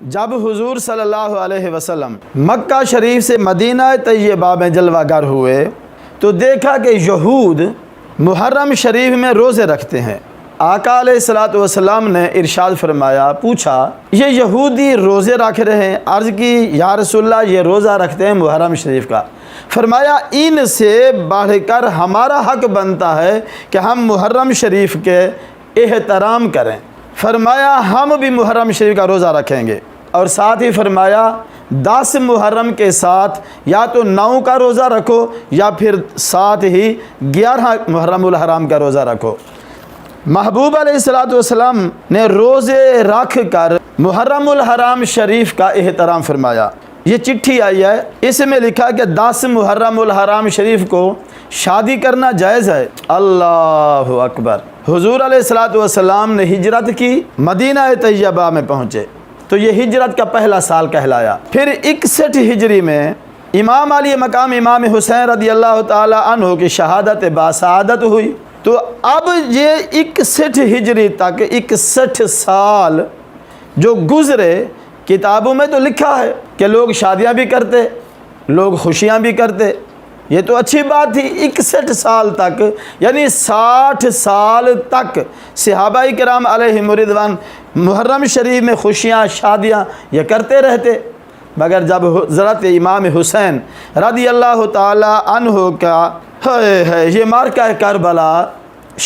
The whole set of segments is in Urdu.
جب حضور صلی اللہ علیہ وسلم مکہ شریف سے مدینہ طیبہ میں جلوہ گر ہوئے تو دیکھا کہ یہود محرم شریف میں روزے رکھتے ہیں۔ آقا علیہ الصلوۃ والسلام نے ارشاد فرمایا، پوچھا یہ یہودی روزے رکھ رہے ہیں؟ عرض کی یا رسول اللہ یہ روزہ رکھتے ہیں محرم شریف کا۔ فرمایا ان سے بڑھ کر ہمارا حق بنتا ہے کہ ہم محرم شریف کے احترام کریں۔ فرمایا ہم بھی محرم شریف کا روزہ رکھیں گے، اور ساتھ ہی فرمایا 10 محرم کے ساتھ یا تو 9 کا روزہ رکھو یا پھر ساتھ ہی 11 محرم الحرام کا روزہ رکھو۔ محبوب علیہ الصلوۃ والسلام نے روزے رکھ کر محرم الحرام شریف کا احترام فرمایا۔ یہ چٹھی آئی ہے، اس میں لکھا کہ 10 محرم الحرام شریف کو شادی کرنا جائز ہے۔ اللہ اکبر۔ حضور علیہ الصلوۃ والسلام نے ہجرت کی، مدینہ طیبہ میں پہنچے تو یہ ہجرت کا پہلا سال کہلایا۔ پھر 61 ہجری میں امام علی مقام امام حسین رضی اللہ تعالی عنہ کی شہادت باسعادت ہوئی۔ تو اب یہ 61 ہجری تک 61 سال جو گزرے، کتابوں میں تو لکھا ہے کہ لوگ شادیاں بھی کرتے، لوگ خوشیاں بھی کرتے، یہ تو اچھی بات تھی۔ 61 سال تک یعنی 60 سال تک صحابہ کرام علیہم رضوان محرم شریف میں خوشیاں شادیاں یہ کرتے رہتے، مگر جب حضرت امام حسین رضی اللہ تعالی عنہ کا یہ مارکہ کربلا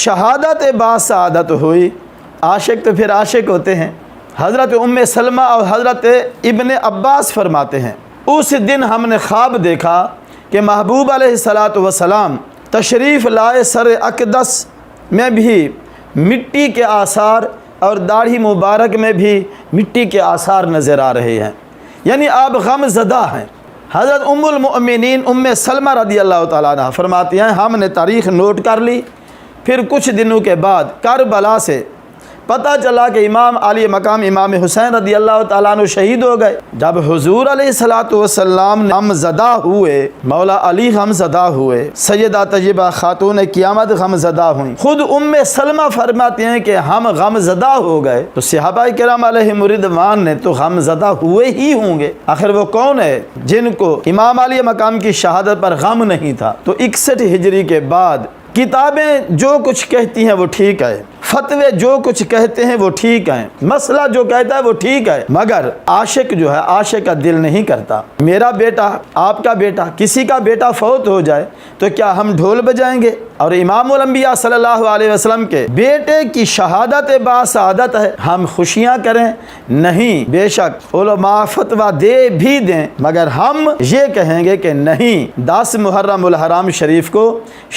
شہادت باسعادت ہوئی، عاشق تو پھر عاشق ہوتے ہیں۔ حضرت سلمہ اور حضرت ابن عباس فرماتے ہیں، اس دن ہم نے خواب دیکھا کہ محبوب علیہ الصلوۃ والسلام تشریف لائے، سر اقدس میں بھی مٹی کے آثار اور داڑھی مبارک میں بھی مٹی کے آثار نظر آ رہے ہیں، یعنی آپ غم زدہ ہیں۔ حضرت ام المؤمنین سلمہ رضی اللہ تعالیٰ عنہ فرماتی ہیں، ہم نے تاریخ نوٹ کر لی۔ پھر کچھ دنوں کے بعد کربلا سے پتہ چلا کہ امام علی مقام امام حسین رضی اللہ تعالیٰ عنہ شہید ہو گئے۔ جب حضور علیہ الصلوۃ والسلام غمزدہ ہوئے، مولا علی غمزدہ ہوئے، سیدہ طیبہ خاتون قیامت غمزدہ ہوئیں، خود سلمہ فرماتی ہیں کہ ہم غمزدہ ہو گئے تو صحابہ کرام علیہم رضوان نے تو غمزدہ ہوئے ہی ہوں گے، آخر وہ کون ہے جن کو امام علی مقام کی شہادت پر غم نہیں تھا۔ تو 61 ہجری کے بعد کتابیں جو کچھ کہتی ہیں وہ ٹھیک ہے، فتوے جو کچھ کہتے ہیں وہ ٹھیک ہیں، مسئلہ جو کہتا ہے وہ ٹھیک ہے، مگر عاشق جو ہے عاشق کا دل نہیں کرتا۔ میرا بیٹا، آپ کا بیٹا، کسی کا بیٹا فوت ہو جائے تو کیا ہم ڈھول بجائیں گے؟ اور امام الانبیاء صلی اللہ علیہ وسلم کے بیٹے کی شہادت باسعادت ہے، ہم خوشیاں کریں؟ نہیں، بے شک علماء فتویٰ دے بھی دیں، مگر ہم یہ کہیں گے کہ نہیں، 10 محرم الحرام شریف کو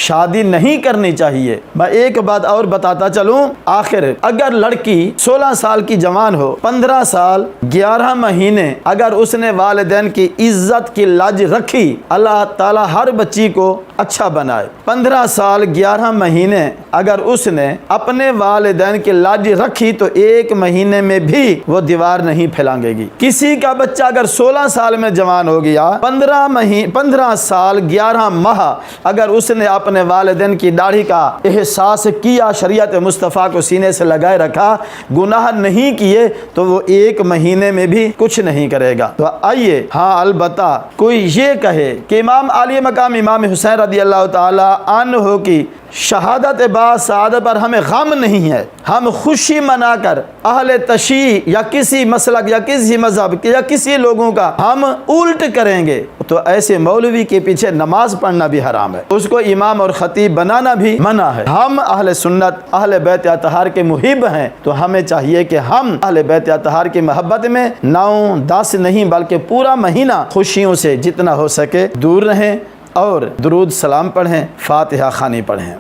شادی نہیں کرنی چاہیے۔ میں ایک بات اور بتاتا چلوں، آخر اگر لڑکی 16 سال کی جوان ہو، 15 سال 11 مہینے اگر اس نے والدین کی عزت کی لاج رکھی، اللہ تعالیٰ ہر بچی کو اچھا بنائے۔ 15 سال 11 مہینے اگر اس نے اپنے والدین کی لاج رکھی تو 1 مہینے میں بھی وہ دیوار نہیں پھیلانگے گی۔ کسی کا بچہ اگر 16 سال میں جوان ہو گیا، 15 سال 11 ماہ اگر اس نے اپنے والدین کی داڑھی کا احساس کیا، شریعت مصطفیٰ کو سینے سے لگائے رکھا، گناہ نہیں کیے، تو وہ 1 مہینے میں بھی کچھ نہیں کرے گا۔ تو آئیے، ہاں البتہ کوئی یہ کہے کہ امام علی مقام امام حسین رضی اللہ تعالی عنہ کی شہادت باسعادت پر ہمیں غم نہیں ہے، ہم خوشی منا کر اہل تشیع یا کسی مسلک یا کسی مذہب یا کسی لوگوں کا ہم الٹ کریں گے تو ایسے مولوی کے پیچھے نماز پڑھنا بھی حرام ہے، اس کو امام اور خطیب بنانا بھی منع ہے۔ ہم اہل سنت اہل بیت اطہار کے محب ہیں تو ہمیں چاہیے کہ ہم اہل بیت اطہار کی محبت میں 9 10 نہیں بلکہ پورا مہینہ خوشیوں سے جتنا ہو سکے دور رہیں اور درود سلام پڑھیں، فاتحہ خوانی پڑھیں۔